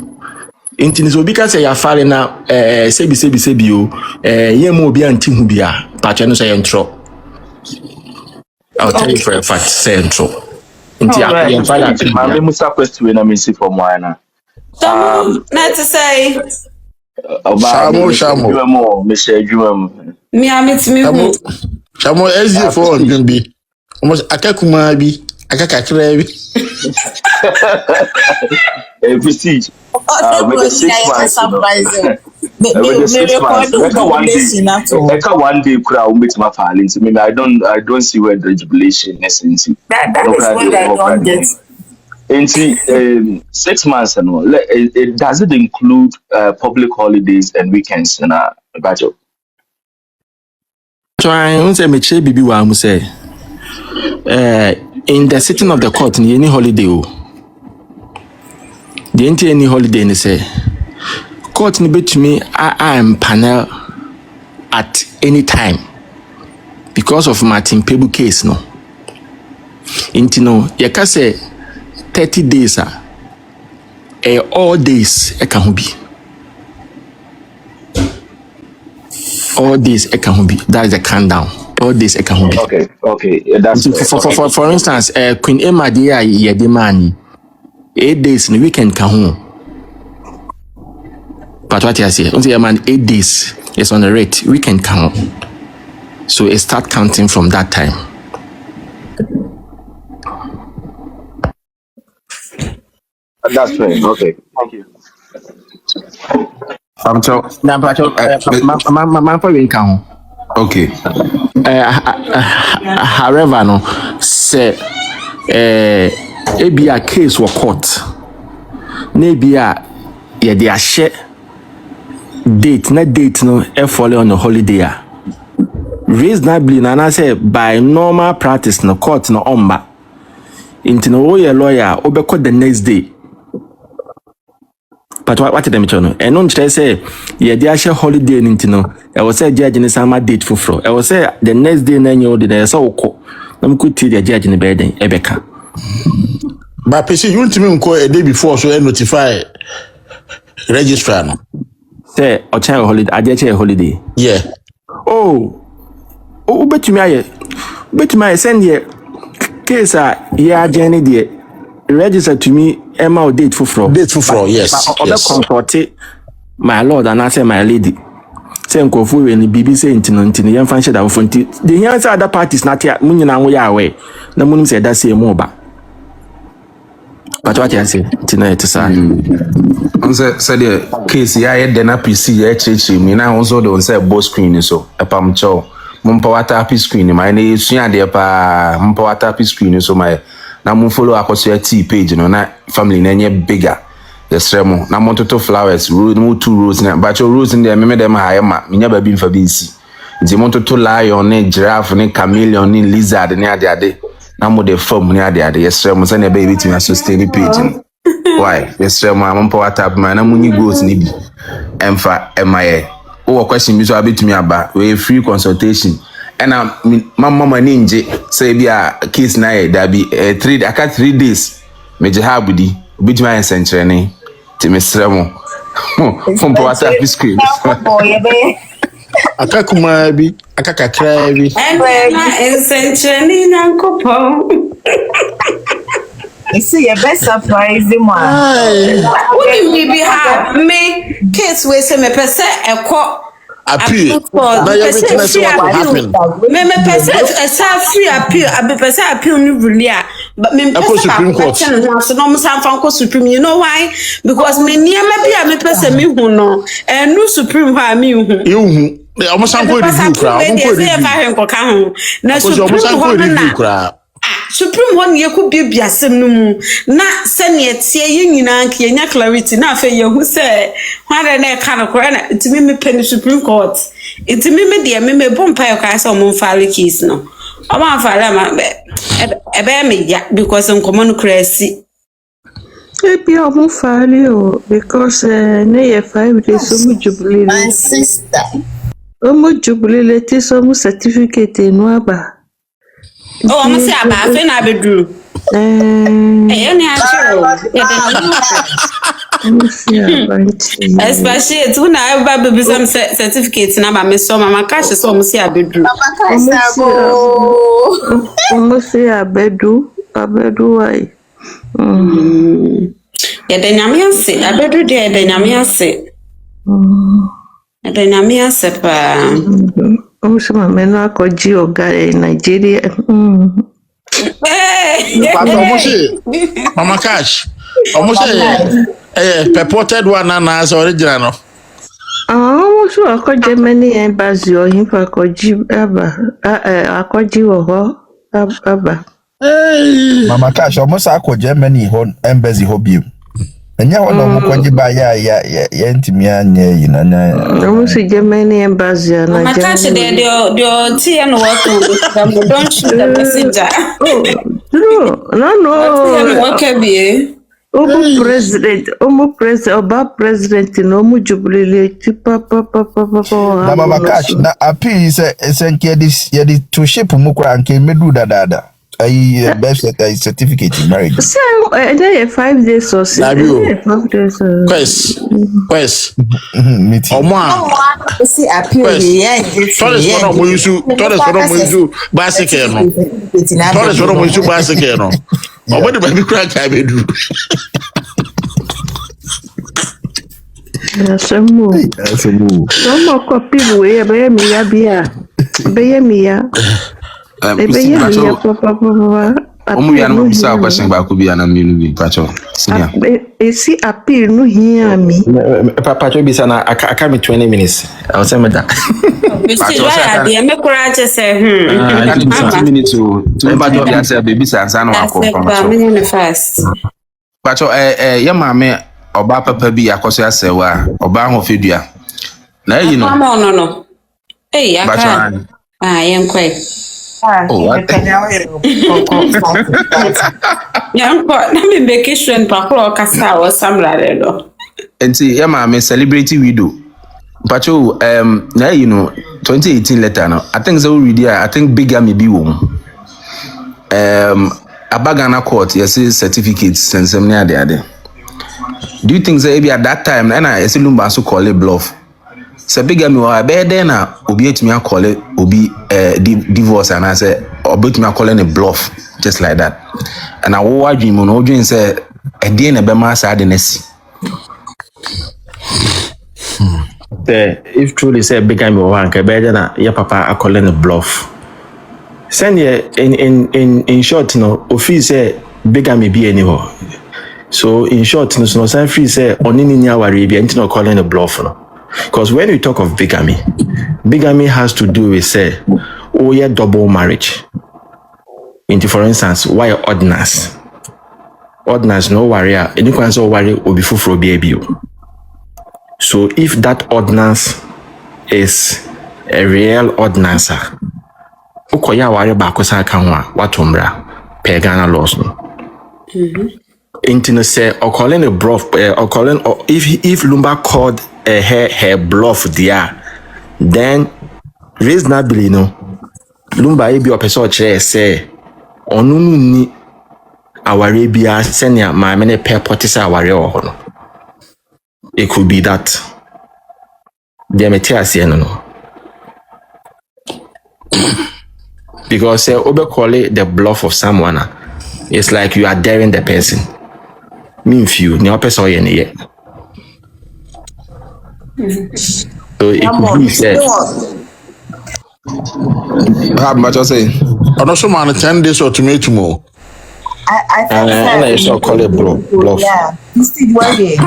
Inti so because ya fare na sebi o ye mo obi anti hu bia patch no say intro. I'll tell you for a fact say intro. Inti ya fare ati my musa question na me see for moana. Not to say Shamo. Me share adwuma. me amit me hu. Shamo easy for on bi. Almost akakuma bi, akakakra bi. Prestige. With the 6 months. With the 6 months. One day crowd with my filings. I mean, I don't see where the jubilation is. That is what I don't get. And 6 months and all. Does it include public holidays and weekends in a budget? So I want to make sure bibi wa mu say in the sitting of the court ni any holiday o. The any holiday ni say court ni betumi I am panel at any time because of Martin Pebu case no. Inti no ye ka say 30 days all days e ka ho bi. All days e ka ho bi. That is the countdown. All days e ka ho bi. Okay. Yeah, that's for instance, Queen Emma dia ye de mani 8 days in the weekend ka ho. But what you say, only a man 8 days is on the rate, weekend ka ho. So it start counting from that time. That's fair. Okay. Thank you. Okay. However, no, say, be a case or court. Maybe yeah, they are share date, not date, no, follow on a holiday. Reasonably, and I say by normal practice, no court, no omba. Into no lawyer, over the next day. But what did they know? And on say, yeah, they are share holiday in Intino. I was say judge in the summer date for fro. I was say the next day, then you did so cool. I'm could tell the judge in the bed, Ebeka. But PC, you want to me call a day before so I notify registrar. Say, or child holiday, I did a holiday. Yeah. Oh, bet me, send ye case, yeah, Jenny, dear. Register to me Emma date for fraud. Date for fraud, yes. Yes. Comfort my lord and I say my lady. Say Nkofu and the BBC intino yan fancy that for the answer other parties not yet munina we are away. The moon said that say more ba. But what I say tonight to say. Said the case ya then PC ya chechi me na also don't say boss screen so a pam chow. Mumpa wata screen my name is ya pa mumpa wata screen so my na mo follow Akosua page no na family na nye bigger yes remo na mo toto flowers road mo 2 rows na but your rows in there me dem high ma me nya ba bi mfa bi nsi nti mo toto lion ne giraffe ne chameleon ne lizard ne ade na mo de farm ne ade yes remo say na baby to sustain page no why yes remo am po WhatsApp ma na mo nyi goals ni bi emfa emaye wo question bi so abetumi aba we free consultation. And mama ninja say be a case na there be 3 days meje ha budi bit my century ti mesremo from WhatsApp screen akakuma bi akakakra bi and century nankopo you see your best surprise what do you be have me case we say me pese eko appeal. Now everything is what will happen. Me person free appeal. I be person appeal ni really. But me Supreme Court. So no me san fan Supreme. You know why? Because me near me person me hu no. And no Supreme ha me hu. You hu. Almost san ko review crowd. Na Supreme crowd. Supreme one ye could be asem no mu na se ne tie ye nyina nka ye nya clarity na afa ye hu se hware na e ka no kora na itimi me pen Supreme Court itimi me de me bompa yo ka se o mon file case no o ma file ma e be me ya because nkomo no crazy e bi o mon file o because ne ye 5 days so mu jubilee my sister o mu jubilee ti so mu certificate no aba. Oh, I'm say about I bedroom. Any Especially it's when I have some certificates na me so mama cash so mo si abedu. Almost abedu why? Ya de nyame ase abedu de nyame ase. De nyame ase pa. Almost mama no akoji oga Nigeria. Mama Cash. Almost purported one and as original. Almost akoji many embassy or him for akoji akoji aba. Mama Cash almost ako Germany embassy hobby. Enya wana mukwaji ba ya ntimi anya yina na. Almost Germany embassy na. Mama Cash de tea no work don't shoot the messenger. No. What can be? President, Oba president, no mu Jubilant, papa. Na Mama Cash na api senke yedi to ship mukra anke medu dada. I birth certificate in marriage. So, there 5 days or 6 days. Quest. Oma. See appeal here. Todes for no muisu bicycle no. Todes for no muisu bicycle no. Obodi baby crack I be do. That's a move. No more copy way be me ya bia. Be me ya. Omu ya no bisa question ba ko bia na mi no bi pacho. Senior. See appeal no here me. Pacho bisa na aka me 20 minutes. I was saying that. Pacho say dey me kura che say 20 minutes to pacho bia say baby sansa na wa confirm. Pacho ya maame oba papa bi Akosua Serwaa oba ho fedua. Na yi no. No. Eh aka. Yenkwe. Oh, what? Na me vacation pa kro kasa o samrare no. Enti ya ma me celebrity widow. Pacho na you know 2018 letter no. I think so read I think bigamy bi wo. Abagana court yes certificates sensem ne ade. Do you think say at that time na esilumba so call it bluff? Se bigamy wa be den na obi etimi akole obi divorce and I say obetimi akole ne bluff just like that. And I wo adwin mo no odwin say e dey na be ma sa de nasi. If truly say bigamy wa anka be den na your papa akole ne bluff. Send in short no ofi say bigamy be anymore. So in short no say free say onini nya ware bia ntino calling ne bluff no. Because when we talk of bigamy has to do with say, double marriage. Into for instance, why ordinance? Ordinance no warrior, any kind of warrior will be full for baby. So if that ordinance is a real ordinance, ukoya warrior bakosa kanwa watumbra pegana laws no. Into say or calling a bluff or calling or if Lumba called her bluff there, then reasonably no Lumba ebi opeso chere say onunu ni aware bia senia ma mene pe potisa aware o no. It could be that the metia no. Because say obe call it the bluff of someone, it's like you are daring the person. Mean few ni opeso ye ne. So it could be said. How much I say? I don't so man 10 days or tomorrow. I think so call it bluff. Yeah. Instead worry.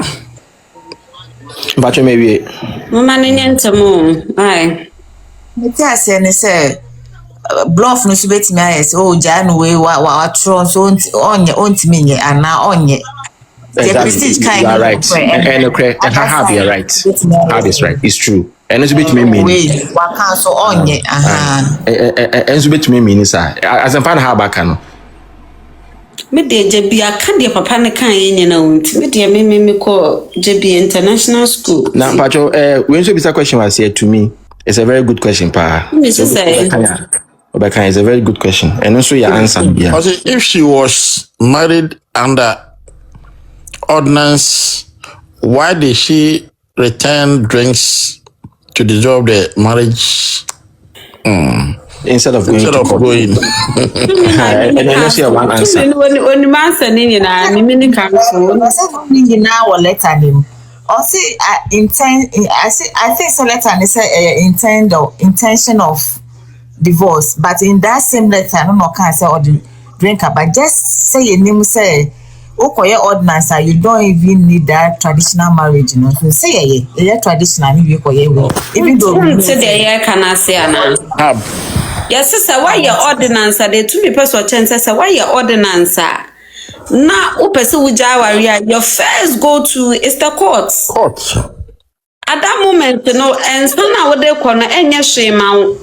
But you maybe Mama nyentamo. Ai. Me tell say bluff no subeti me ayes Jan we wa tron so onti me ana onye. The prestige kind of right. And have you right. Have is right. It's true. And it's bit me mean. Wa kan so onye and it's bit me mean sir. As a fan how back no. Me de jebia kan de papa ne kan yen na wonti. Me de me ko jebia international school. Now Pacho when so bisa question was here to me. It's a very good question pa. Me say Obeka is a very good question. And also your answer. Yeah. If she was married under ordinance why did she return drinks to dissolve the marriage? Instead of going. And then I see one answer. When the man said, "Nini council," I said, "Nini now or letter him." Or say, I think so. Letter and say intention of divorce, but in that same letter, I don't know can say or the drinker, but just say your name say. Okay, ordinance, you don't even need that traditional marriage, you know. So say traditional, even though today can I say yes, sister, why your ordinance? They 2 person chances. Why your ordinance? Now, your first go to is the courts. At that moment, you know, and so now they corner any shame out.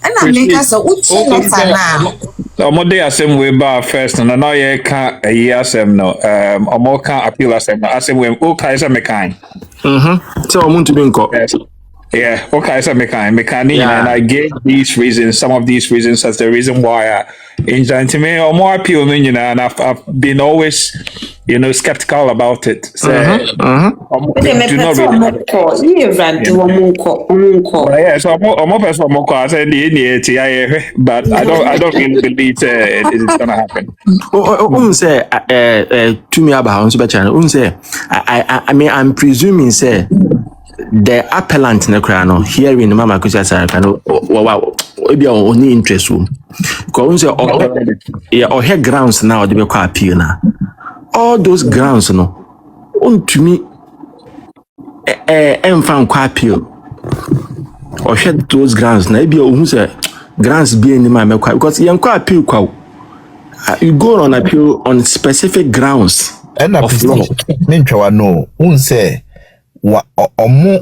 And I make us a now. Omode asem we ba first no na ye ka ayi asem no omo ka appeal asem we o ka isa mekan So omuntu bi nko. Yeah, okay, so mechanic, and I gave these reasons, some of these reasons as the reason why in me or more appeal, and I've been always, skeptical about it. So, so I'm more person more I said but I don't really believe it's gonna happen. Say to me about say I mean I'm presuming say the appellant nekrano hearing Mama Akosua Saraka obi only interest wo because or her grounds now they be appeal na all those grounds no ontumi enfan kwa appeal or head those grounds na be ohun say grounds be any ma mekwa because yen kwa appeal kwa you go on appeal on specific grounds and of law nintwa no say wa omo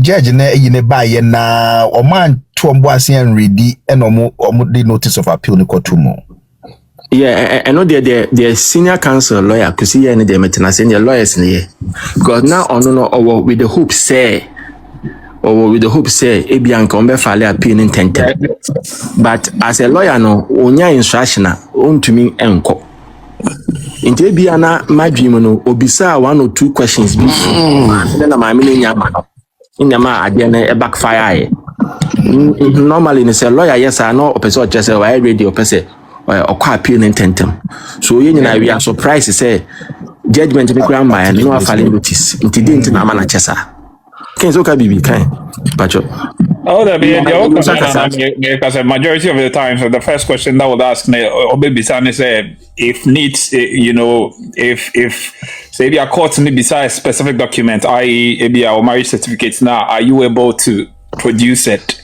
judge na yine ba ye na oman tuombo asian ready and omo the notice of appeal ni kotumo. Yeah, I know the senior counsel lawyer because here any the maintenance senior lawyers in here because now no with the hope say ebianka on be file appeal in tentem but as a lawyer no onya instruction ontumi enko inte bia na madwim no obisa 1 or 2 questions bi na ma me nyama ade na e backfire normally ne say lawyer yes I know person just say why ready person or appeal in tentem so we are surprised say judgment be kran by no afale notice inte dey na ma na chesa ken so ka bibi kan pacho. Oh, because a majority of the time, so the first question that would ask me, or maybe say, if needs, if say be a court need beside a specific document, i.e., maybe our marriage certificates now, are you able to produce it?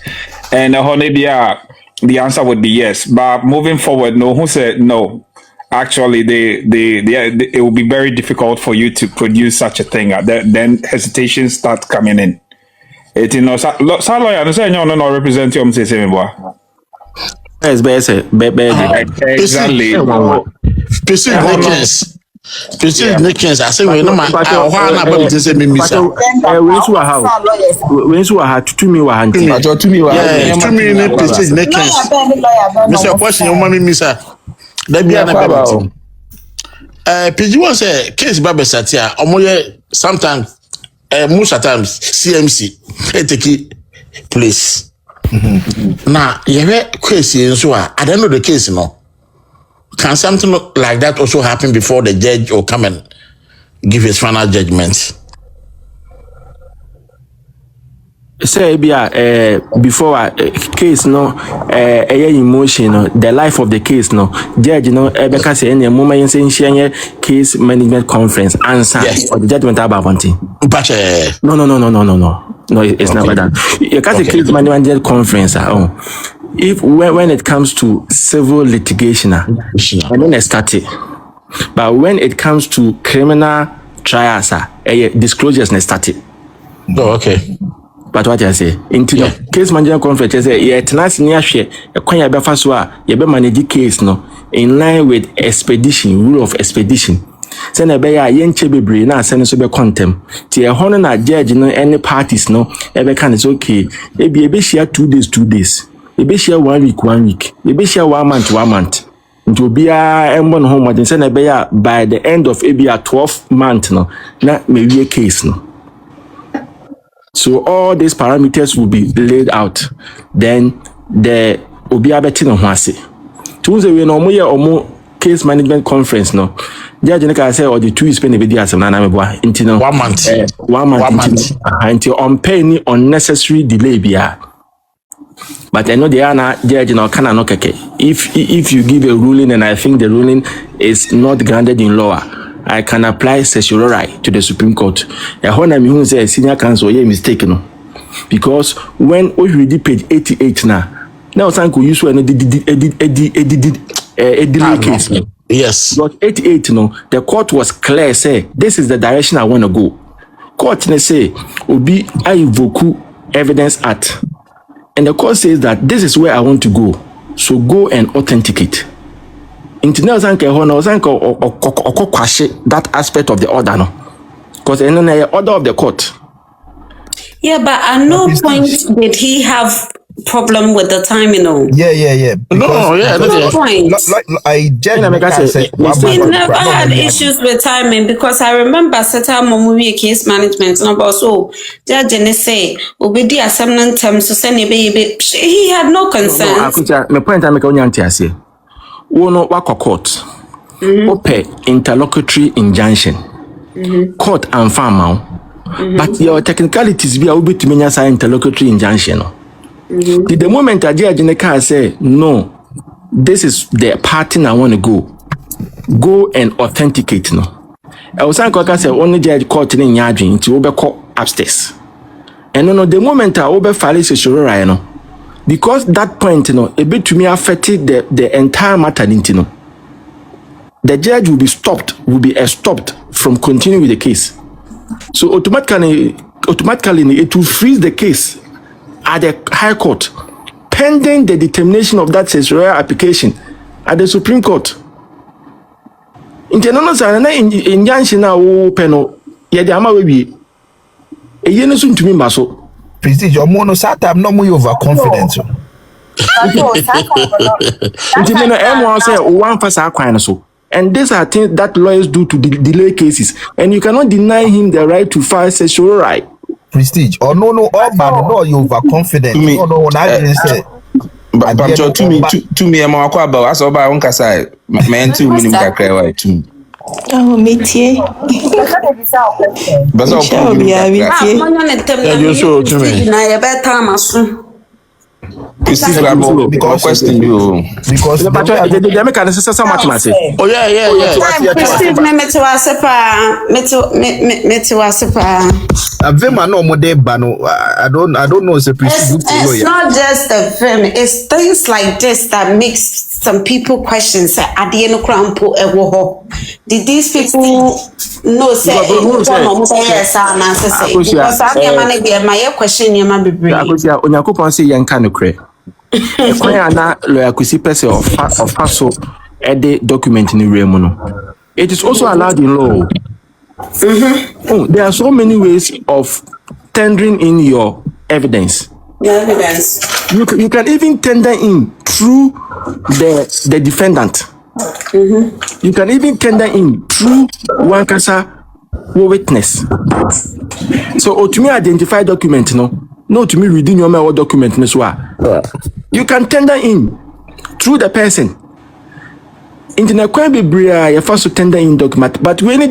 And the answer would be yes. But moving forward, no, who said no? Actually, it will be very difficult for you to produce such a thing. Then hesitations start coming in. It no lawyer no say no represent you say yes exactly specific Nickens I say we no man na body say me misa when you are to me wa hanti to me ne specific Nickens Mr. question you mama misa da bia na body PG one say case ba besatia omoye sometimes most of the times CMC take place. Now, you have case so I don't know the case, no. Can something like that also happen before the judge or come and give his final judgment? Say before a case no emotion no the life of the case no judge no ebeka say any moment say share case management conference answer or the judgment about wanting but no it's okay. Never that you can say case management conference if when it comes to civil litigation and then it started but when it comes to criminal trials disclosures na started. Oh, okay. But what I say, into case management conference, I say, yeah, tenants near share, a quaya befaswa, you be manage case no, in line with expedition, rule of expedition. Send a bear, yen chebibri, now send us be contempt. Tia honor na judge no any parties no, ever can is okay. Maybe a be share 2 days, 2 days. A be share 1 week, 1 week. A be share 1 month, 1 month. nti obia embo no homo den say na be ya by the end of maybe a 12 month no na me wie case no. So all these parameters will be laid out. Then the obia beti no ho ase. Tunze we no mo ye omo case management conference no. Judge Nika say or the 2 weeks penny be there asem na na me boa. Nti no 1 month. 1 month. Until on pay any unnecessary delay bia. But I know they are not judge no kana no keke. If you give a ruling and I think the ruling is not grounded in law, I can apply certiorari to the Supreme Court. A honor me who say senior counsel yeah mistake no. Because when we read page 88 now some could use when a delay case. Yes. But 88 no, the court was clear say this is the direction I want to go. Court say obi I invoke evidence act. And the court says that this is where I want to go. So go and authenticate. Internal sanke hono sanke okokwashi that aspect of the order no. Because in the order of the court. Yeah, but at no point did he have problem with the timing. Yeah. No, yeah, no point. I just we never had issues with timing because I remember certain movie case management and about so judge and say obedi assembly terms so send he had no concern. My point I make onyanti say wono wako court ope interlocutory injunction court and farm but your technicalities be able to mean say interlocutory injunction. The moment a judge in the car say no, this is the pattern I want to go and authenticate no. I was saying say only judge court in yarding to over court upstairs. And no the moment I over file certiorari no, because that point a bit to me affected the entire matter no. The judge will be stopped from continuing with the case. So automatically it will freeze the case at the High Court, pending the determination of that certiorari application at the Supreme Court. International injunction na wo peno ye de ama we e ye no so ntumi mba so prestige omo no sata no mo overconfident. International M1 say one fast akwan so. And these are things that lawyers do to delay cases, and you cannot deny him the right to file certiorari. Prestige or no all man no you overconfident no when I didn't say but to me am akwa about as oba on kasa men too minimum kakra wa too oh métier but so you show to me na ye better maso because question you because the make an necessary mathematics. Oh yeah. Prestige me to asepa Avema no more de bano. I don't know. It's not just the film. It's things like this that makes some people question. Say, at the end of Crampo, did these people know? Say, yes, because I'm my question. You might be brave. Akosua onyankopon say yanka no kre. Ekwan na lawyer kusi person of haso ede document ni remu no. It is also allowed in law. Oh, there are so many ways of tendering in your evidence. You can even tender in through the defendant. You can even tender in through one kasa witness. So to me identify document no to me reading your mail document you can tender in through the person. Internet can be bria you first to tender in document, but when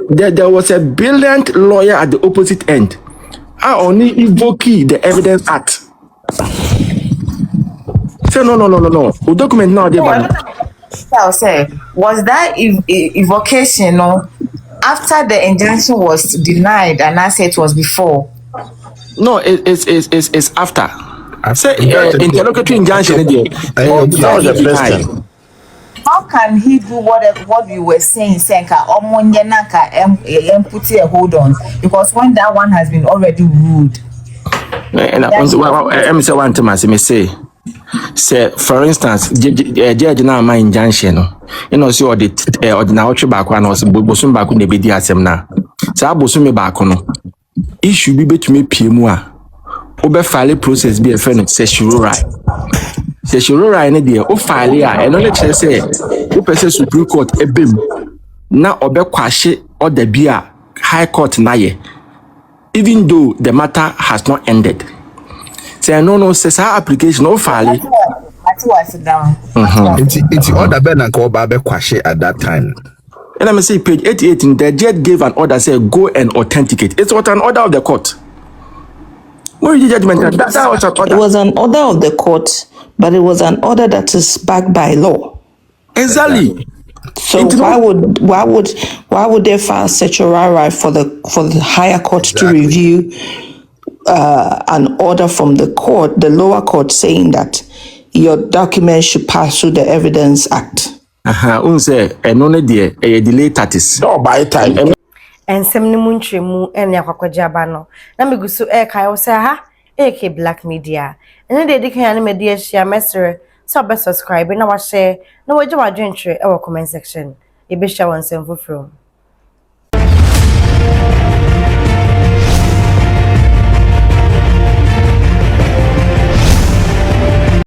there was a brilliant lawyer at the opposite end. I only invoke the evidence act. Say no. The document now they I'll say was that evocation after the injunction was denied and I said it was before. No, it's after. Say interlocutory injunction that was the first time. How can he do what you were saying, Senka? Put a hold on because when that one has been already ruled. And I say one thing I say, for instance, judge na my injunction, see all the ordinary back one was bosun back on the BD asem na. Sa bosun me back no. Issue be between PMU a. Obe file process be a friend certiorari. Se shorora ene de o file a eno le kire say o pese Supreme Court ebem na obekwahye order bi a High Court na ye, even though the matter has not ended. Say no say application o file It's order ben and call babe kwashe at that time. And I'm say page 88 in the judge gave an order, say go and authenticate. It's what an order of the court. What is the judgment? That was an order. It was an order of the court, but it was an order that is backed by law. Exactly. So why would they file certiorari for the higher court to review an order from the court, the lower court, saying that your documents should pass through the Evidence Act? Unse enone de delay status. No by time. And some munchemu and yakwajabano. Namigusu kai say ha AK Black Media. And then they can media share messer so subscribe and our share no wajo adwenture our comment section. E be share one sem from.